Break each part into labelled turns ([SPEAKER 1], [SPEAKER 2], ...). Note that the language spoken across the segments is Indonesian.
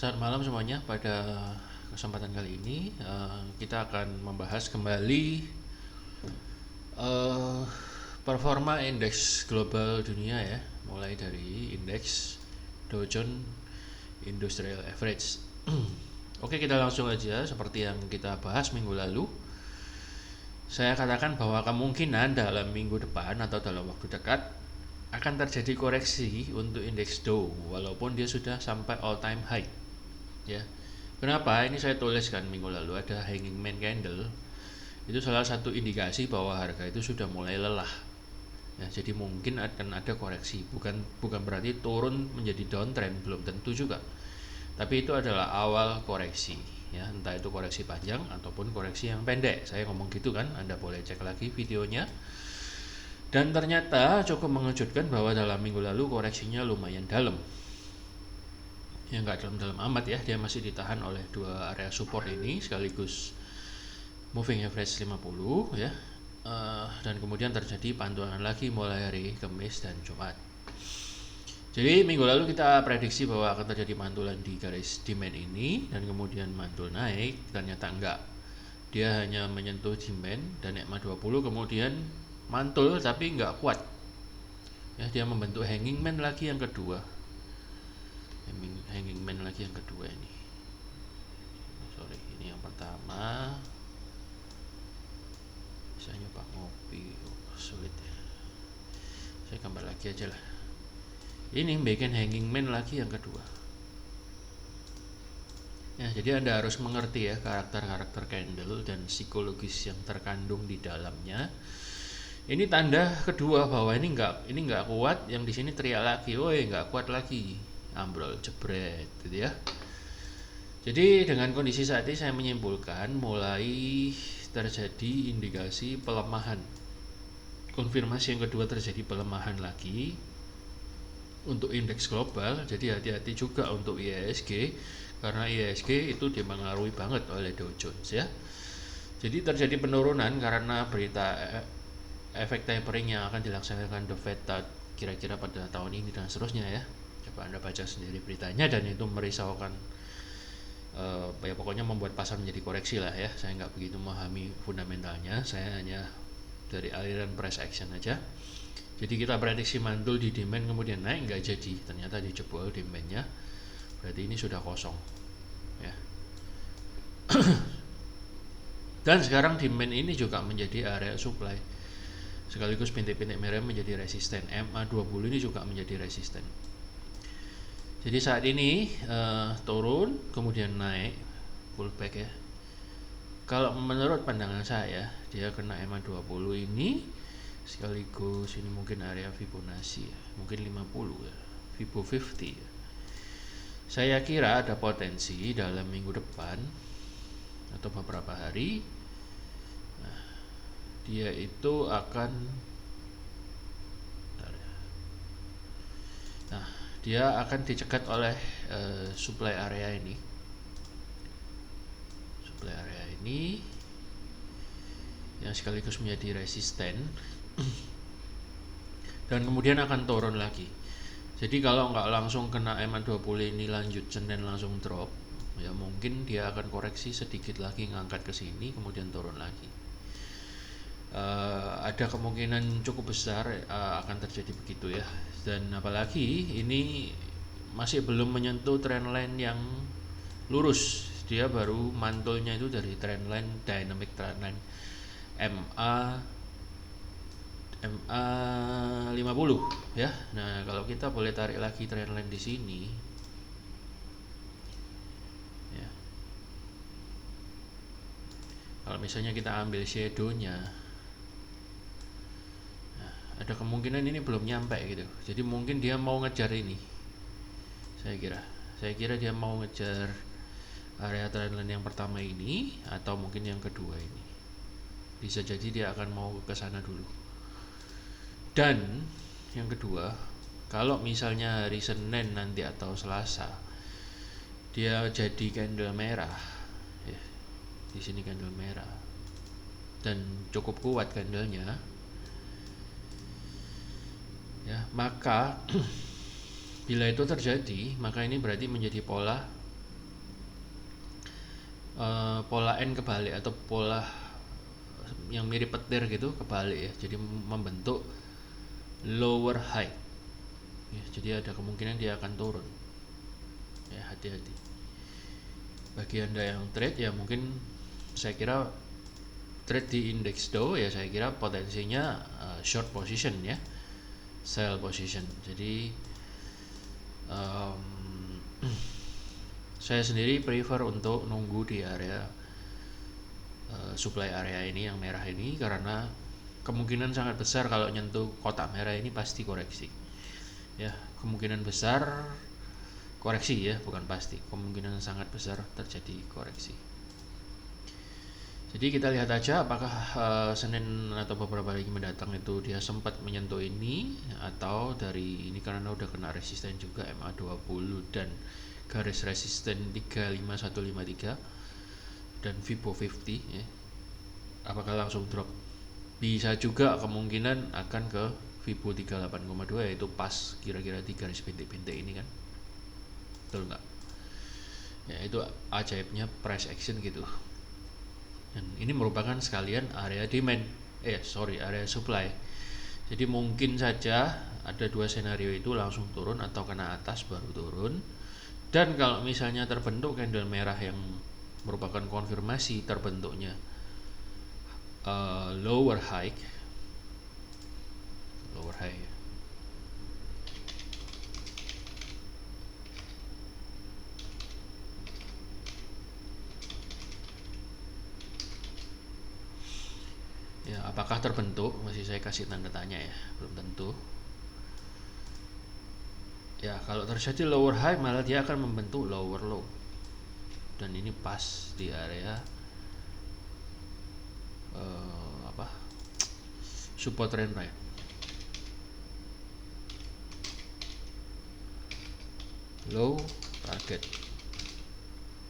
[SPEAKER 1] Selamat malam semuanya. Pada kesempatan kali ini kita akan membahas kembali eh, performa indeks global dunia ya, mulai dari indeks Dow Jones Industrial Average. Oke, kita langsung aja seperti yang kita bahas minggu lalu. Saya katakan bahwa kemungkinan dalam minggu depan atau dalam waktu dekat akan terjadi koreksi untuk indeks Dow walaupun dia sudah sampai all time high ya. Kenapa? Ini saya tuliskan minggu lalu ada hanging man candle. Itu salah satu indikasi bahwa harga itu sudah mulai lelah. Ya, jadi mungkin akan ada koreksi. Bukan berarti turun menjadi downtrend, belum tentu juga. Tapi itu adalah awal koreksi. Ya, entah itu koreksi panjang ataupun koreksi yang pendek. Saya ngomong gitu kan, Anda boleh cek lagi videonya. Dan ternyata cukup mengejutkan bahwa dalam minggu lalu koreksinya lumayan dalam. Ya nggak dalam-dalam amat ya, dia masih ditahan oleh dua area support ini sekaligus moving average 50 ya. Dan kemudian terjadi pantulan lagi mulai hari Kamis dan Jumat. Jadi minggu lalu kita prediksi bahwa akan terjadi mantulan di garis demand ini dan kemudian mantul naik, ternyata enggak. Dia hanya menyentuh demand dan EMA 20 kemudian mantul tapi enggak kuat. Ya, dia membentuk hanging man lagi yang kedua. Hanging man lagi yang kedua ini. Sorry, ini yang pertama. Saya nyoba ngopi, sulit ya. Saya gambar lagi aja lah. Ini bikin hanging man lagi yang kedua. Ya, jadi Anda harus mengerti ya karakter-karakter candle dan psikologis yang terkandung di dalamnya. Ini tanda kedua bahwa ini nggak kuat, yang di sini teriak lagi, woi nggak kuat lagi, ambrol jebret, gitu ya. Jadi dengan kondisi saat ini saya menyimpulkan mulai terjadi indikasi pelemahan. Konfirmasi yang kedua terjadi pelemahan lagi untuk indeks global, jadi hati-hati juga untuk IHSG karena IHSG itu dipengaruhi banget oleh Dow Jones ya. Jadi terjadi penurunan karena berita efek tapering yang akan dilaksanakan The Fed kira-kira pada tahun ini dan seterusnya ya. Coba Anda baca sendiri beritanya dan itu merisaukan. Ya pokoknya membuat pasar menjadi koreksi lah ya. Saya nggak begitu memahami fundamentalnya, saya hanya dari aliran price action aja. Jadi kita prediksi mantul di demand kemudian naik, nggak jadi, ternyata dijebol demandnya, berarti ini sudah kosong ya. Dan sekarang demand ini juga menjadi area supply sekaligus bintik-bintik merah menjadi resisten. MA20 ini juga menjadi resisten. Jadi saat ini turun kemudian naik pullback ya. Kalau menurut pandangan saya dia kena MA20 ini sekaligus ini mungkin area Fibonacci ya, mungkin 50 ya, Fibo 50 ya. Saya kira ada potensi dalam minggu depan atau beberapa hari dia itu akan dia akan dicegat oleh supply area ini. Supply area ini yang sekaligus menjadi resisten dan kemudian akan turun lagi. Jadi kalau nggak langsung kena MA20 ini lanjut Senin langsung drop, ya mungkin dia akan koreksi sedikit lagi ngangkat ke sini kemudian turun lagi. Ada kemungkinan cukup besar akan terjadi begitu ya. Dan apalagi ini masih belum menyentuh trendline yang lurus. Dia baru mantulnya itu dari trendline dynamic trendline MA 50 ya. Nah, kalau kita boleh tarik lagi trendline di sini ya. Kalau misalnya kita ambil shadow-nya, nah, ada kemungkinan ini belum nyampe gitu. Jadi mungkin dia mau ngejar ini. Saya kira dia mau ngejar area trendline yang pertama ini atau mungkin yang kedua ini. Bisa jadi dia akan mau ke sana dulu. Dan yang kedua, kalau misalnya hari Senin nanti atau Selasa dia jadi candle merah ya, di sini candle merah dan cukup kuat candlenya ya, maka bila itu terjadi maka ini berarti menjadi pola pola N kebalik atau pola yang mirip petir gitu kebalik ya, jadi membentuk lower high ya, jadi ada kemungkinan dia akan turun ya, hati-hati bagi anda yang trade ya. Mungkin saya kira trade di index Dow ya, saya kira potensinya short position ya, sell position. Jadi um, saya sendiri prefer untuk nunggu di area supply area ini yang merah ini, karena kemungkinan sangat besar kalau nyentuh kotak merah ini pasti koreksi ya, kemungkinan besar koreksi ya, bukan pasti, kemungkinan sangat besar terjadi koreksi. Jadi kita lihat aja apakah Senin atau beberapa hari mendatang itu dia sempat menyentuh ini, atau dari ini karena udah kena resisten juga MA20 dan garis resisten 35153 dan Fibo 50 ya, apakah langsung drop. Bisa juga kemungkinan akan ke Fibo 38,2, yaitu pas kira-kira di garis bintik-bintik ini kan, betul nggak ya, itu ajaibnya price action gitu. Dan ini merupakan sekalian area demand area supply. Jadi mungkin saja ada dua senario, itu langsung turun atau kena atas baru turun. Dan kalau misalnya terbentuk candle merah yang merupakan konfirmasi terbentuknya lower high ya, apakah terbentuk masih saya kasih tanda tanya ya, belum tentu ya. Kalau terjadi lower high malah dia akan membentuk lower low, dan ini pas di area support trend line low target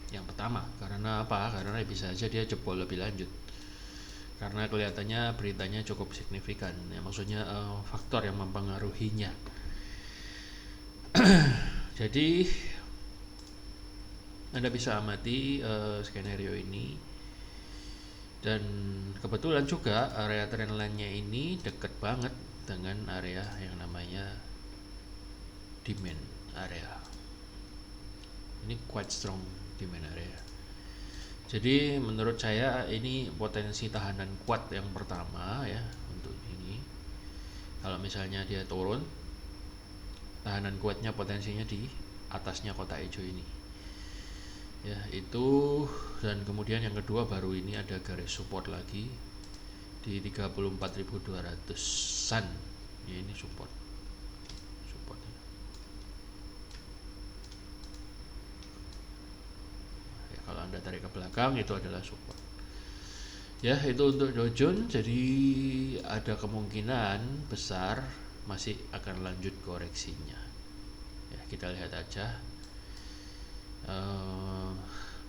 [SPEAKER 1] yang pertama. Karena apa? Karena bisa aja dia jebol lebih lanjut, karena kelihatannya beritanya cukup signifikan ya, maksudnya faktor yang mempengaruhinya. Jadi Anda bisa amati skenario ini, dan kebetulan juga area trendline-nya ini dekat banget dengan area yang namanya demand area. Ini quite strong demand area. Jadi menurut saya ini potensi tahanan kuat yang pertama ya untuk ini. Kalau misalnya dia turun, tahanan kuatnya potensinya di atasnya kotak hijau ini ya, itu. Dan kemudian yang kedua baru ini ada garis support lagi di 34.200an ya, ini support ya, kalau Anda tarik ke belakang itu adalah support ya. Itu untuk Dow Jones, jadi ada kemungkinan besar masih akan lanjut koreksinya ya. Kita lihat aja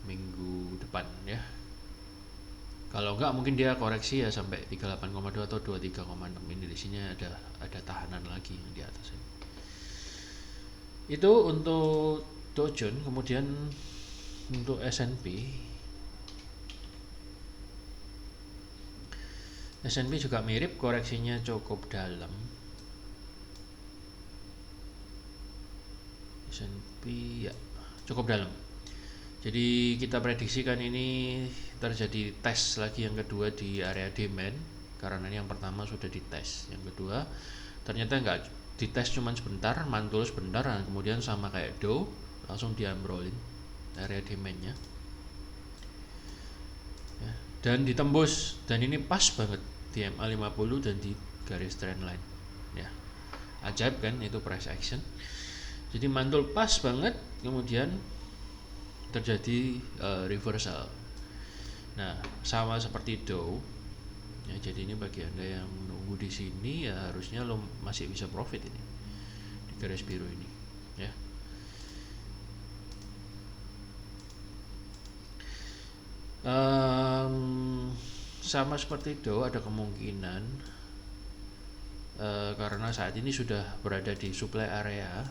[SPEAKER 1] minggu depan ya. Kalau enggak mungkin dia koreksi ya sampai 38,2 atau 23,6. Ini di sini ada tahanan lagi yang di atas ini. Itu untuk Dow Jones. Kemudian untuk S&P juga mirip, koreksinya cukup dalam. S&P ya cukup dalam. Jadi kita prediksikan ini terjadi tes lagi yang kedua di area demand, karena ini yang pertama sudah dites, yang kedua ternyata enggak dites, cuman sebentar, mantul sebentar, dan kemudian sama kayak Dow langsung diambrolin area demandnya ya, dan ditembus, dan ini pas banget di MA50 dan di garis trendline ya. Ajaib kan, itu price action. Jadi mantul pas banget, kemudian terjadi reversal. Nah, sama seperti Dow ya, jadi ini bagi Anda yang nunggu di sini ya, harusnya lo masih bisa profit ini di garis biru ini ya. Sama seperti Dow ada kemungkinan karena saat ini sudah berada di supply area,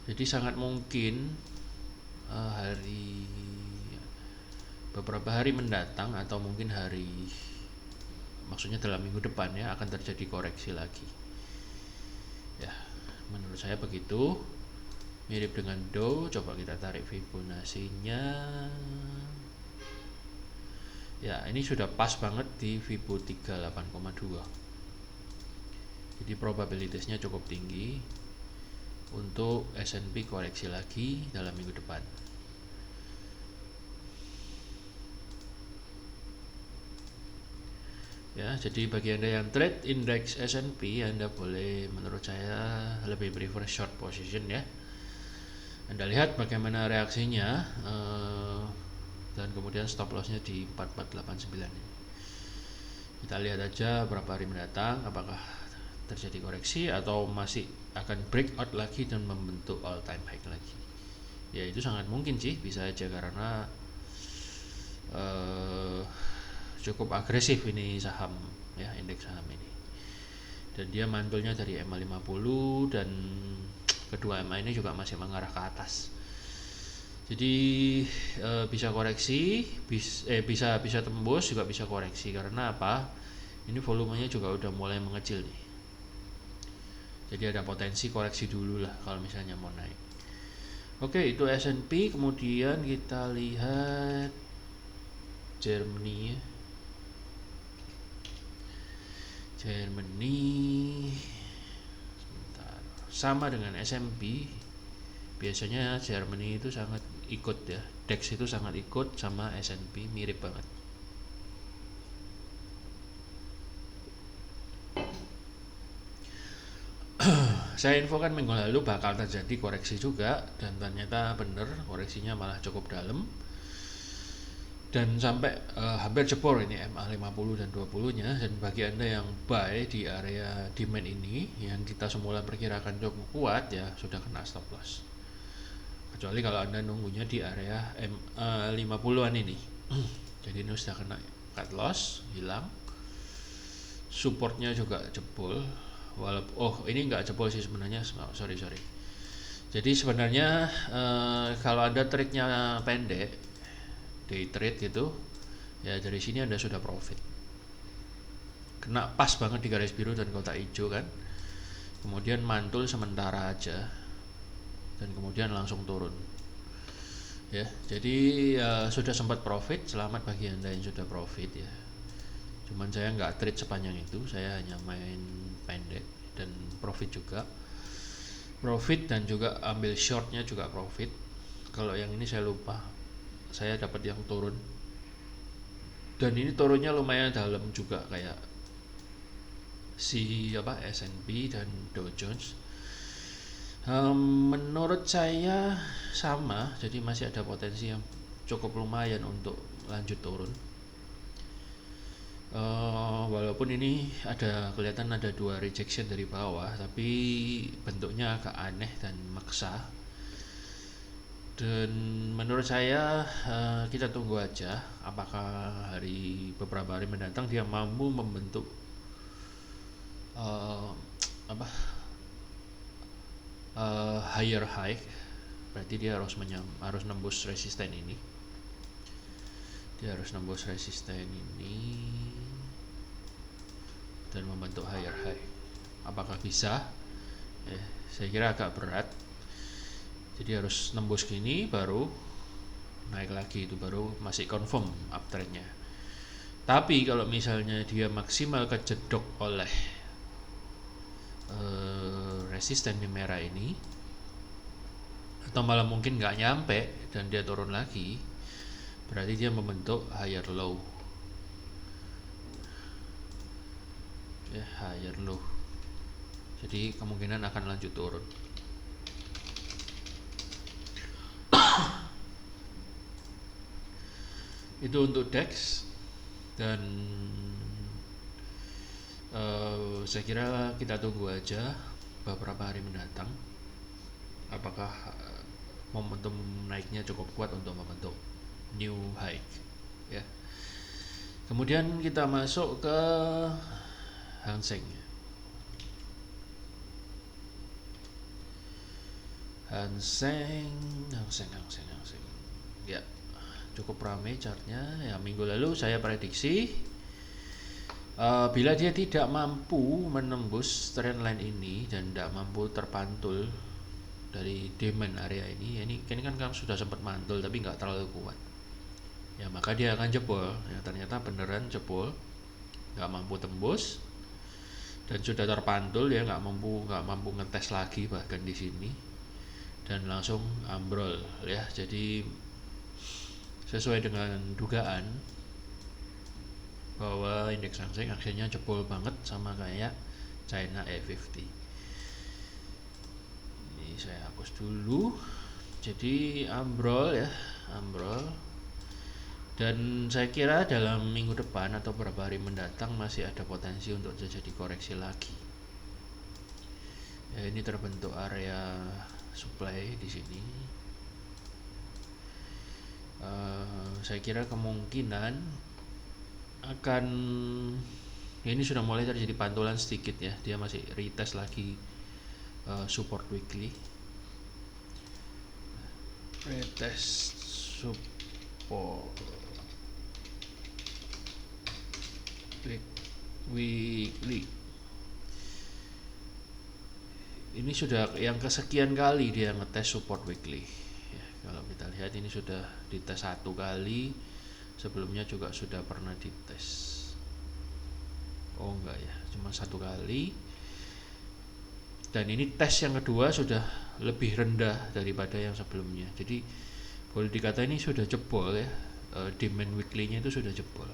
[SPEAKER 1] jadi sangat mungkin hari beberapa hari mendatang atau mungkin maksudnya dalam minggu depan ya akan terjadi koreksi lagi. Ya, menurut saya begitu. Mirip dengan Dow, coba kita tarik Fibonacci-nya. Ya, ini sudah pas banget di Fibo 38,2. Jadi probabilitasnya cukup tinggi untuk S&P koreksi lagi dalam minggu depan. Ya, jadi bagi Anda yang trade indeks S&P, Anda boleh menurut saya lebih prefer short position ya. Anda lihat bagaimana reaksinya dan kemudian stop lossnya di 4489 ini. Kita lihat aja berapa hari mendatang apakah terjadi koreksi atau masih akan breakout lagi dan membentuk all time high lagi. Ya itu sangat mungkin sih, bisa aja karena cukup agresif ini saham ya, indeks saham ini. Dan dia mantulnya dari MA50 dan kedua MA ini juga masih mengarah ke atas. Jadi bisa koreksi, bisa tembus, juga bisa koreksi. Karena apa? Ini volumenya juga udah mulai mengecil nih. Jadi ada potensi koreksi dulu lah kalau misalnya mau naik. Oke, itu S&P. Kemudian kita lihat Germany. Sebentar. Sama dengan S&P. Biasanya Germany itu sangat ikut ya. DAX itu sangat ikut sama S&P, mirip banget. Saya infokan minggu lalu bakal terjadi koreksi juga dan ternyata bener, koreksinya malah cukup dalam dan sampai hampir jebol ini MA50 dan 20 nya. Dan bagi Anda yang buy di area demand ini yang kita semula perkirakan cukup kuat ya, sudah kena stop loss. Kecuali kalau Anda nunggunya di area MA50-an ini. Jadi ini sudah kena cut loss, hilang. Supportnya juga jebol. Walaupun ini nggak jebol sih sebenarnya, sorry. Jadi sebenarnya kalau Anda trade-nya pendek, day trade gitu, ya dari sini Anda sudah profit. Kena pas banget di garis biru dan kotak hijau kan. Kemudian mantul sementara aja dan kemudian langsung turun. Ya, jadi sudah sempat profit. Selamat bagi Anda yang sudah profit ya. Cuman saya nggak trade sepanjang itu, saya hanya main pendek dan profit juga. Profit dan juga ambil shortnya juga profit. Kalau yang ini saya lupa, saya dapat yang turun. Dan ini turunnya lumayan dalam juga kayak S&P dan Dow Jones. Menurut saya sama, jadi masih ada potensi yang cukup lumayan untuk lanjut turun. Walaupun ini kelihatan ada 2 rejection dari bawah, tapi bentuknya agak aneh dan maksa. Dan menurut saya kita tunggu aja apakah beberapa hari mendatang dia mampu membentuk higher high. Berarti dia harus nembus resisten ini. Dan membentuk higher high. Apakah bisa? Saya kira agak berat. Jadi harus nembus gini baru naik lagi, itu baru masih confirm uptrendnya. Tapi kalau misalnya dia maksimal kejedok oleh resisten yang merah ini, atau malah mungkin nggak nyampe dan dia turun lagi, berarti dia membentuk higher low. Ya, higher low. Jadi kemungkinan akan lanjut turun. Itu untuk DAX. Dan saya kira kita tunggu aja beberapa hari mendatang apakah momentum naiknya cukup kuat untuk membentuk new high ya. Kemudian kita masuk ke Hang Seng ya. cukup ramai chartnya ya. Minggu lalu saya prediksi bila dia tidak mampu menembus trendline ini dan tidak mampu terpantul dari demand area ini kan sudah sempat mantul tapi nggak terlalu kuat ya, maka dia akan jebol ya. Ternyata beneran jebol, nggak mampu tembus dan sudah terpantul ya, nggak mampu ngetes lagi bahkan di sini dan langsung ambrol ya. Jadi sesuai dengan dugaan bahwa indeks Hang Seng akhirnya jebol banget sama kayak China A50. Ini saya hapus dulu. Jadi ambrol ya, ambrol. Dan saya kira dalam minggu depan atau beberapa hari mendatang masih ada potensi untuk terjadi koreksi lagi. Ya, ini terbentuk area supply di sini. Saya kira kemungkinan akan ini sudah mulai terjadi pantulan sedikit ya. Dia masih retest lagi support weekly. Retest support weekly. Ini sudah yang kesekian kali dia ngetes support weekly ya. Kalau kita lihat ini sudah dites 1 kali, sebelumnya juga sudah pernah dites. Oh enggak ya, cuma 1 kali. Dan ini tes yang kedua sudah lebih rendah daripada yang sebelumnya. Jadi boleh dikata ini sudah jebol ya. Demand weekly-nya itu sudah jebol.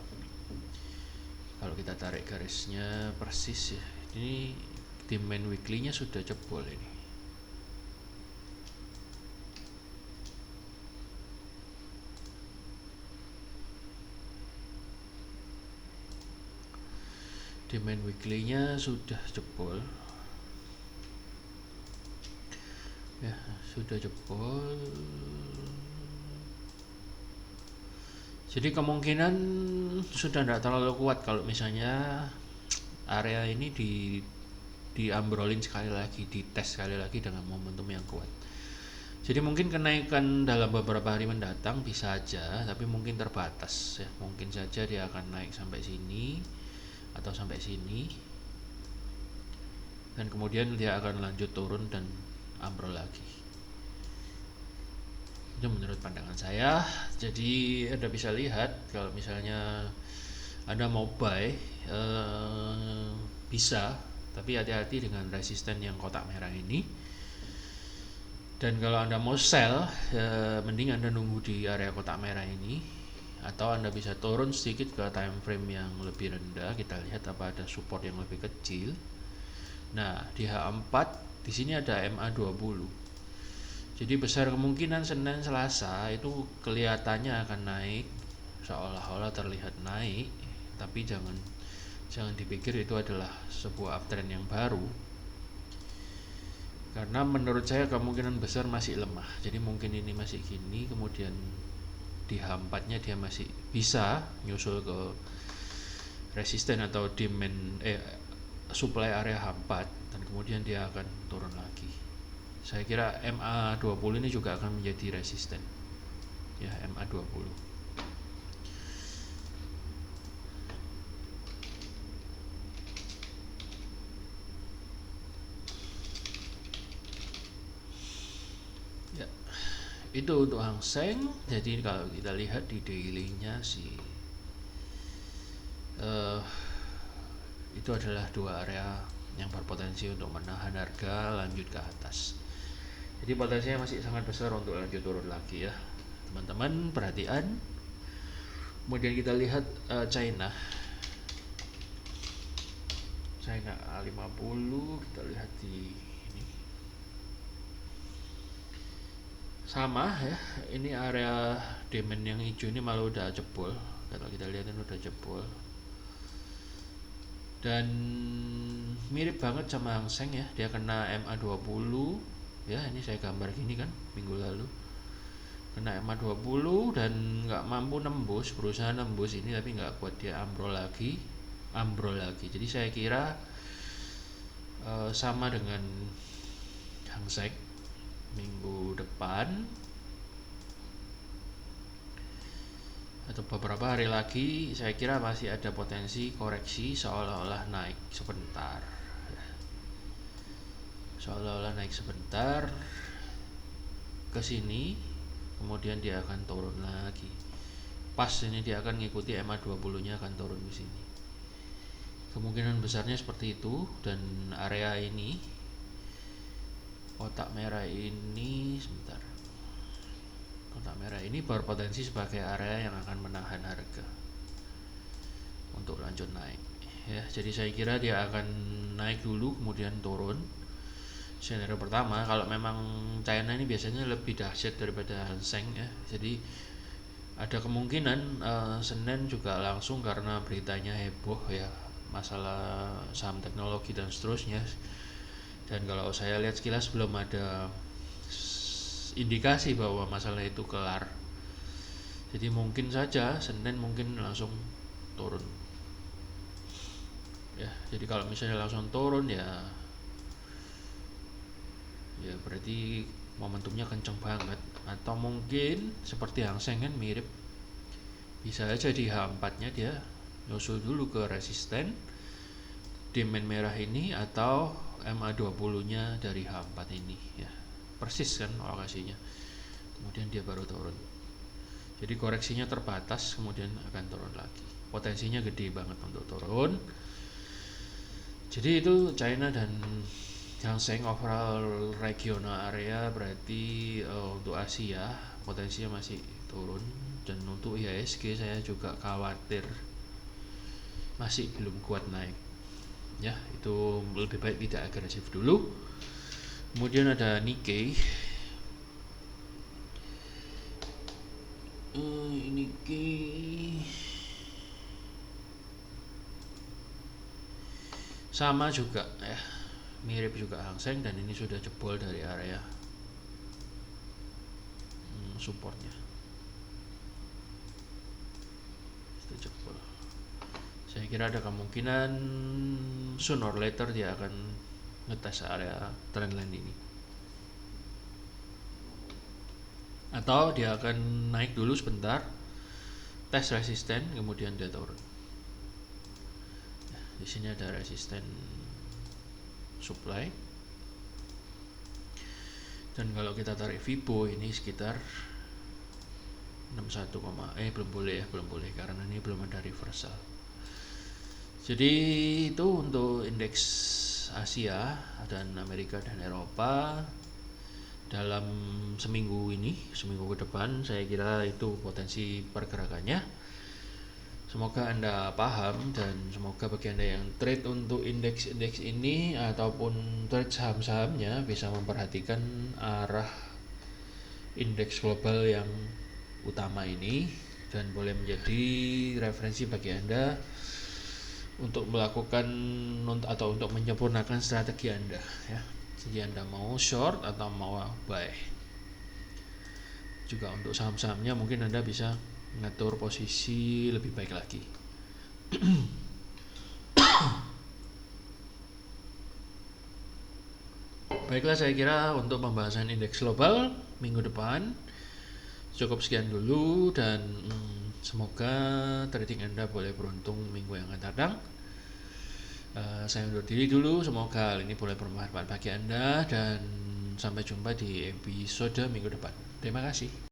[SPEAKER 1] Kalau kita tarik garisnya persis ya, ini demand weekly-nya sudah jebol ini. Demand weekly-nya sudah jebol. Ya, sudah jebol. Jadi kemungkinan sudah tidak terlalu kuat kalau misalnya area ini diambrolin sekali lagi, dites sekali lagi dengan momentum yang kuat. Jadi mungkin kenaikan dalam beberapa hari mendatang bisa aja, tapi mungkin terbatas ya. Mungkin saja dia akan naik sampai sini atau sampai sini, dan kemudian dia akan lanjut turun dan ambrol lagi. Itu menurut pandangan saya. Jadi Anda bisa lihat kalau misalnya Anda mau buy bisa, tapi hati-hati dengan resisten yang kotak merah ini. Dan kalau Anda mau sell mending Anda nunggu di area kotak merah ini, atau Anda bisa turun sedikit ke time frame yang lebih rendah. Kita lihat apa ada support yang lebih kecil. Nah, di H4 di sini ada MA20. Jadi besar kemungkinan Senin Selasa itu kelihatannya akan naik, seolah-olah terlihat naik, tapi jangan dipikir itu adalah sebuah uptrend yang baru. Karena menurut saya kemungkinan besar masih lemah. Jadi mungkin ini masih gini, kemudian di H4-nya dia masih bisa nyusul ke resisten atau demand supply area H4, dan kemudian dia akan turun lagi. Saya kira MA20 ini juga akan menjadi resisten ya, MA20. Ya, itu untuk Hang Seng. Jadi kalau kita lihat di daily-nya sih itu adalah dua area yang berpotensi untuk menahan harga lanjut ke atas. Jadi potensinya masih sangat besar untuk lanjut turun lagi ya, teman-teman. Perhatian. Kemudian kita lihat China A50, kita lihat di ini sama ya. Ini area demand yang hijau ini malah udah jebol. Kalau kita lihat ini udah jebol dan mirip banget sama Hang Seng ya. Dia kena MA20 ya, ini saya gambar gini kan minggu lalu, kena MA20 dan nggak mampu nembus, berusaha nembus ini tapi nggak kuat, dia ambrol lagi. Jadi saya kira sama dengan Hang Seng minggu depan beberapa hari lagi saya kira masih ada potensi koreksi seolah-olah naik sebentar, seolah-olah naik sebentar ke sini, kemudian dia akan turun lagi. Pas ini dia akan ngikuti MA20 nya akan turun ke sini. Kemungkinan besarnya seperti itu, dan area ini, kotak merah ini, sebentar. Kotak merah ini berpotensi sebagai area yang akan menahan harga untuk lanjut naik. Ya, jadi saya kira dia akan naik dulu kemudian turun. Scenario pertama, kalau memang China ini biasanya lebih dahsyat daripada Hang Seng ya. Jadi ada kemungkinan Senin juga langsung karena beritanya heboh ya, masalah saham teknologi dan seterusnya. Dan kalau saya lihat sekilas belum ada indikasi bahwa masalah itu kelar. Jadi mungkin saja Senin mungkin langsung turun. Ya, jadi kalau misalnya langsung turun ya berarti momentumnya kenceng banget, atau mungkin seperti Hang Seng kan mirip, bisa aja di H4 nya dia nyusul dulu ke resisten demand merah ini atau MA20 nya dari H4 ini ya, persis kan lokasinya, kemudian dia baru turun. Jadi koreksinya terbatas kemudian akan turun lagi, potensinya gede banget untuk turun. Jadi itu China dan Hang Seng overall regional area, berarti untuk Asia potensinya masih turun, dan untuk IHSG saya juga khawatir masih belum kuat naik. Ya, itu lebih baik tidak agresif dulu. Kemudian ada Nikkei. Nikkei sama juga ya, mirip juga Hang Seng, dan ini sudah jebol dari area supportnya, sudah jebol. Saya kira ada kemungkinan sooner or later dia akan ngetes area trendline ini, atau dia akan naik dulu sebentar, tes resisten, kemudian dia turun. Di sini ada resisten supply, dan kalau kita tarik Fibo ini sekitar 61, belum boleh karena ini belum ada reversal. Jadi itu untuk indeks Asia dan Amerika dan Eropa dalam seminggu ke depan. Saya kira itu potensi pergerakannya. Semoga Anda paham, dan semoga bagi Anda yang trade untuk indeks-indeks ini ataupun trade saham-sahamnya bisa memperhatikan arah indeks global yang utama ini, dan boleh menjadi referensi bagi Anda untuk melakukan atau untuk menyempurnakan strategi Anda ya. Jadi Anda mau short atau mau buy. Juga untuk saham-sahamnya mungkin Anda bisa mengatur posisi lebih baik lagi. Baiklah, saya kira untuk pembahasan indeks global minggu depan cukup sekian dulu, dan semoga trading Anda boleh beruntung minggu yang akan datang. Saya undur diri dulu, semoga hal ini boleh bermanfaat bagi Anda, dan sampai jumpa di episode minggu depan. Terima kasih.